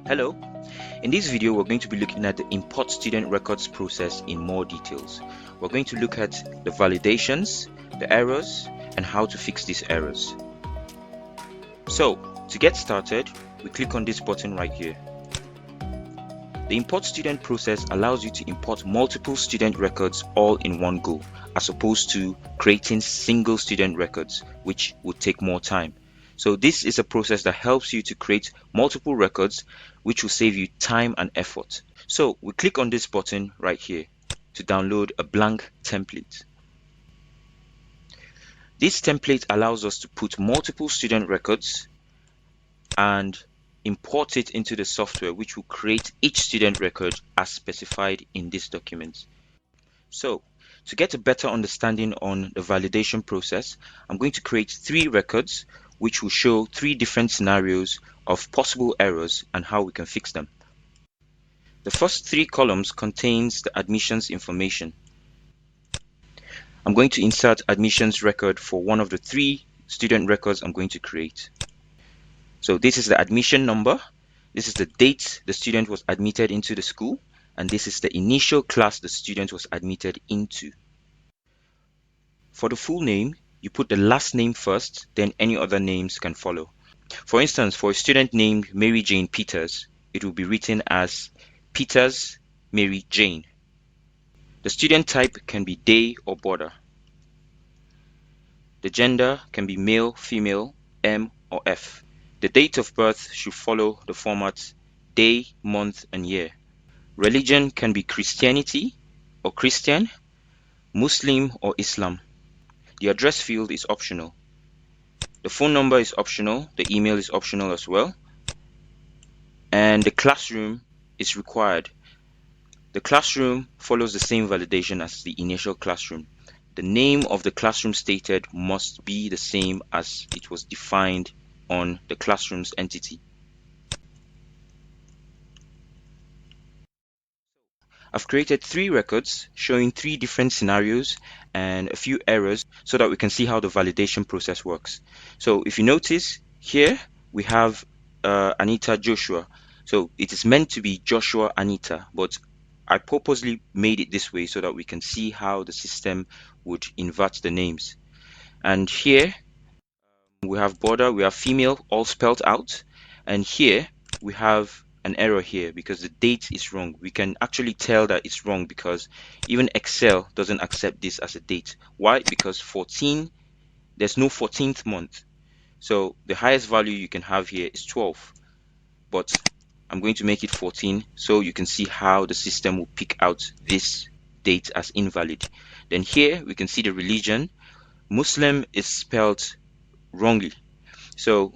Hello, in this video we're going to be looking at the import student records process in more details. We're going to look at the validations, the errors, and how to fix these errors. So, to get started, we click on this button right here. The import student process allows you to import multiple student records all in one go, as opposed to creating single student records, which would take more time. So this is a process that helps you to create multiple records, which will save you time and effort. So we click on this button right here to download a blank template. This template allows us to put multiple student records and import it into the software, which will create each student record as specified in this document. So to get a better understanding on the validation process, I'm going to create 3 records which will show 3 different scenarios of possible errors and how we can fix them. The first 3 columns contains the admissions information. I'm going to insert admissions record for one of the 3 student records I'm going to create. So this is the admission number, this is the date the student was admitted into the school, and this is the initial class the student was admitted into. For the full name, you put the last name first, then any other names can follow. For instance, for a student named Mary Jane Peters, it will be written as Peters Mary Jane. The student type can be day or border. The gender can be male, female, M or F. The date of birth should follow the format day, month, and year. Religion can be Christianity or Christian, Muslim or Islam. The address field is optional. The phone number is optional, the email is optional as well, and the classroom is required. The classroom follows the same validation as the initial classroom. The name of the classroom stated must be the same as it was defined on the classroom's entity. I've created 3 records showing 3 different scenarios and a few errors so that we can see how the validation process works. So if you notice here, we have Anita Joshua. So it is meant to be Joshua Anita, but I purposely made it this way so that we can see how the system would invert the names. And here we have border, we have female all spelled out, and here we have an error here because the date is wrong. We can actually tell that it's wrong because even Excel doesn't accept this as a date. Why? Because 14, there's no 14th month. So the highest value you can have here is 12, but I'm going to make it 14 so you can see how the system will pick out this date as invalid. Then here we can see the religion. Muslim is spelled wrongly. So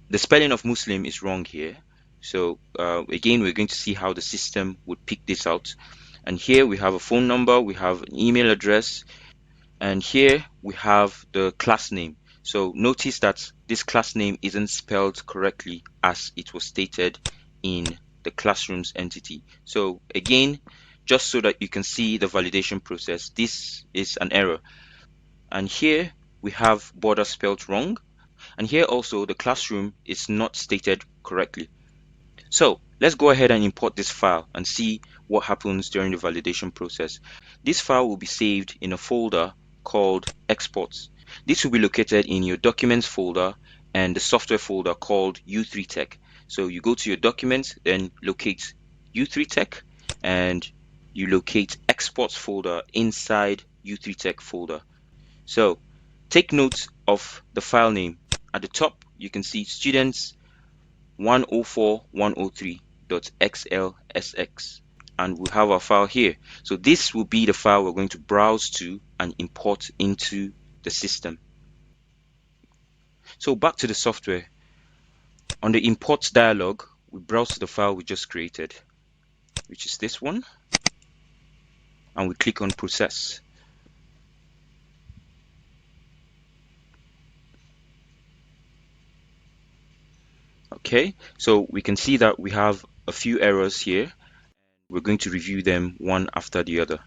the spelling of Muslim is wrong here. So again, we're going to see how the system would pick this out. And here we have a phone number, we have an email address, and here we have the class name. So notice that this class name isn't spelled correctly as it was stated in the classroom's entity. So again, just so that you can see the validation process, this is an error. And here we have border spelled wrong. And here also the classroom is not stated correctly. So let's go ahead and import this file and see what happens during the validation process. This file will be saved in a folder called exports. This will be located in your documents folder and the software folder called U3Tech. So you go to your documents, then locate U3Tech, and you locate exports folder inside U3Tech folder. So take note of the file name. At the top, you can see students 104.103.xlsx, and we have our file here. So this will be the file we're going to browse to and import into the system. So back to the software. On the import dialog, we browse to the file we just created, which is this one, and we click on process. Okay, so we can see that we have a few errors here. We're going to review them one after the other.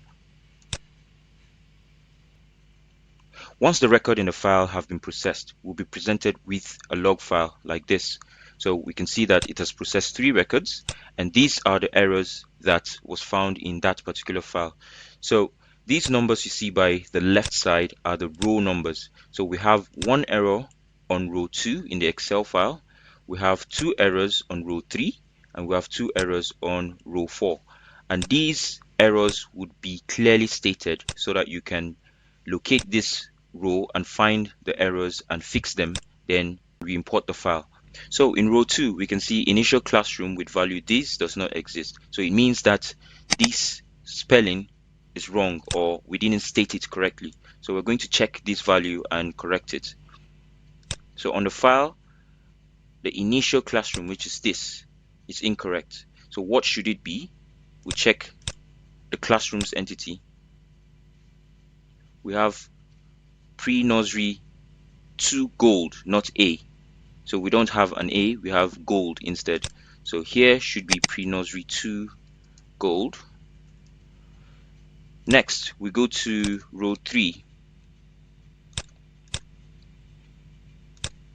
Once the record in the file have been processed, we'll be presented with a log file like this. So we can see that it has processed 3 records, and these are the errors that was found in that particular file. So these numbers you see by the left side are the row numbers. So we have 1 error on row 2 in the Excel file, we have 2 errors on row 3, and we have 2 errors on row 4. And these errors would be clearly stated so that you can locate this row and find the errors and fix them, then re-import the file. So in row 2, we can see initial classroom with value this does not exist. So it means that this spelling is wrong, or we didn't state it correctly. So we're going to check this value and correct it. So on the file, the initial classroom, which is this, is incorrect. So what should it be? We check the classrooms entity. We have pre-nursery 2 gold, not A. So we don't have an A, we have gold instead. So here should be pre-nursery 2 gold. Next, we go to row 3.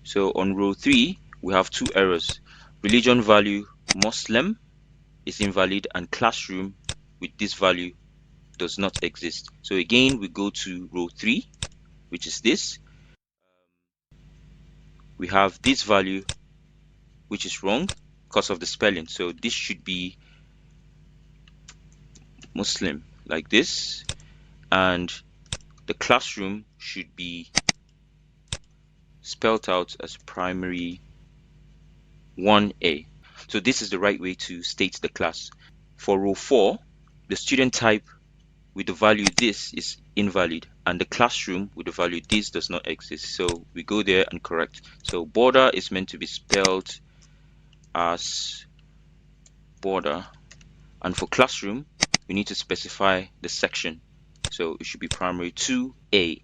So on row 3, we have 2 errors. Religion value Muslim is invalid, and classroom with this value does not exist. So again, we go to row 3, which is this. We have this value, which is wrong because of the spelling. So this should be Muslim, like this, and the classroom should be spelled out as primary 1A. So this is the right way to state the class. For row 4, the student type with the value this is invalid, and the classroom with the value this does not exist. So we go there and correct. So border is meant to be spelled as border, and for classroom we need to specify the section. So it should be primary 2A.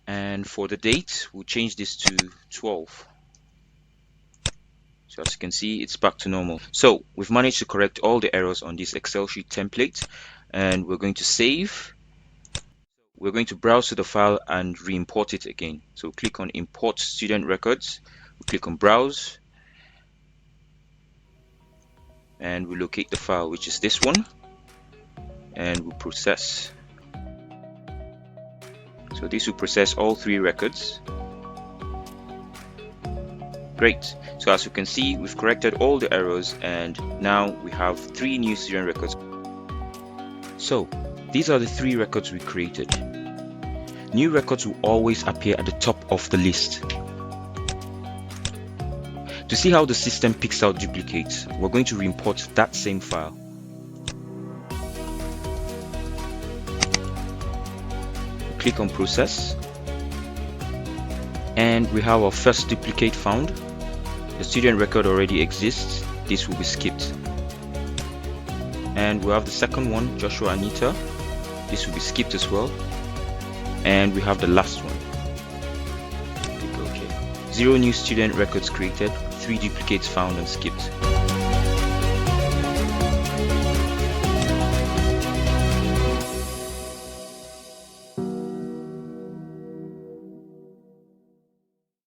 And for the date, we'll change this to 12. So as you can see, it's back to normal. So we've managed to correct all the errors on this Excel sheet template, and we're going to save. We're going to browse to the file and re-import it again. So click on Import Student Records, we click on Browse, and we locate the file, which is this one, and we process. So this will process all 3 records. Great. So as you can see, we've corrected all the errors, and now we have 3 new student records. So these are the 3 records we created. New records will always appear at the top of the list. To see how the system picks out duplicates, we're going to re-import that same file. Click on Process, and we have our first duplicate found. The student record already exists, this will be skipped. And we have the second one, Joshua Anita, this will be skipped as well. And we have the last one. Click OK. 0 new student records created, 3 duplicates found and skipped.